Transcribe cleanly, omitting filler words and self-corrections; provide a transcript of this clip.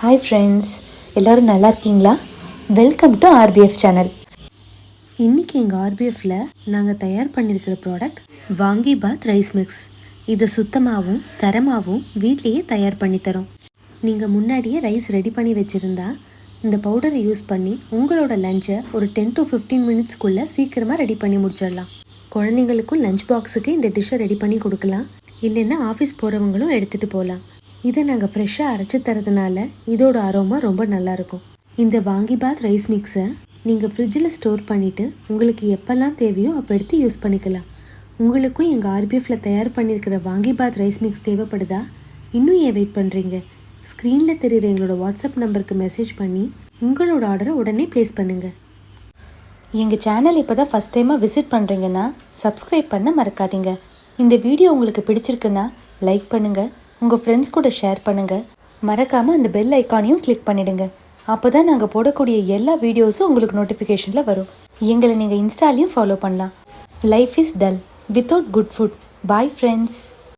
Hi friends, எல்லோரும் நல்லா இருக்கீங்களா? Welcome to RPF channel. இன்றைக்கி எங்கள் ஆர்பிஎஃப்பில் நாங்கள் தயார் பண்ணியிருக்கிற ப்ராடக்ட் வாங்கிபாத் ரைஸ் மிக்ஸ். இதை சுத்தமாகவும் தரமாகவும் வீட்லேயே தயார் பண்ணித்தரோம். நீங்கள் முன்னாடியே ரைஸ் ரெடி பண்ணி வச்சுருந்தா இந்த பவுடரை யூஸ் பண்ணி உங்களோட லஞ்சை ஒரு 10 to 15 மினிட்ஸ்க்குள்ளே சீக்கிரமாக ரெடி பண்ணி முடிச்சிடலாம். குழந்தைங்களுக்கும் லஞ்ச் பாக்ஸுக்கு இந்த டிஷ்ஷை ரெடி பண்ணி கொடுக்கலாம். இல்லைன்னா ஆஃபீஸ் போகிறவங்களும் எடுத்துகிட்டு போகலாம். இதை நாங்கள் ஃப்ரெஷ்ஷாக அரைச்சி தரதுனால இதோட அரோமா ரொம்ப நல்லாயிருக்கும். இந்த வாங்கிபாத் ரைஸ் மிக்ஸை நீங்கள் ஃப்ரிட்ஜில் ஸ்டோர் பண்ணிவிட்டு உங்களுக்கு எப்போல்லாம் தேவையோ அப்போ எடுத்து யூஸ் பண்ணிக்கலாம். உங்களுக்கும் எங்கள் ஆர்பிஎஃப்பில் தயார் பண்ணியிருக்கிற வாங்கிபாத் ரைஸ் மிக்ஸ் தேவைப்படுதா? இன்னும் ஏன் வெயிட் பண்ணுறீங்க? ஸ்க்ரீனில் தெரிகிற எங்களோட வாட்ஸ்அப் நம்பருக்கு மெசேஜ் பண்ணி உங்களோட ஆர்டரை உடனே ப்ளேஸ் பண்ணுங்கள். எங்கள் சேனல் இப்போ தான் ஃபஸ்ட் டைமாக விசிட் பண்ணுறீங்கன்னா சப்ஸ்கிரைப் பண்ண மறக்காதீங்க. இந்த வீடியோ உங்களுக்கு பிடிச்சிருக்குன்னா லைக் பண்ணுங்கள், உங்கள் ஃப்ரெண்ட்ஸ் கூட ஷேர் பண்ணுங்கள். மறக்காமல் அந்த பெல் ஐக்கானையும் கிளிக் பண்ணிவிடுங்க. அப்போ தான் நாங்கள் போடக்கூடிய எல்லா வீடியோஸும் உங்களுக்கு நோட்டிஃபிகேஷனில் வரும். எங்களை நீங்கள் இன்ஸ்டாலையும் ஃபாலோ பண்ணலாம். Life is dull without good food. Bye friends.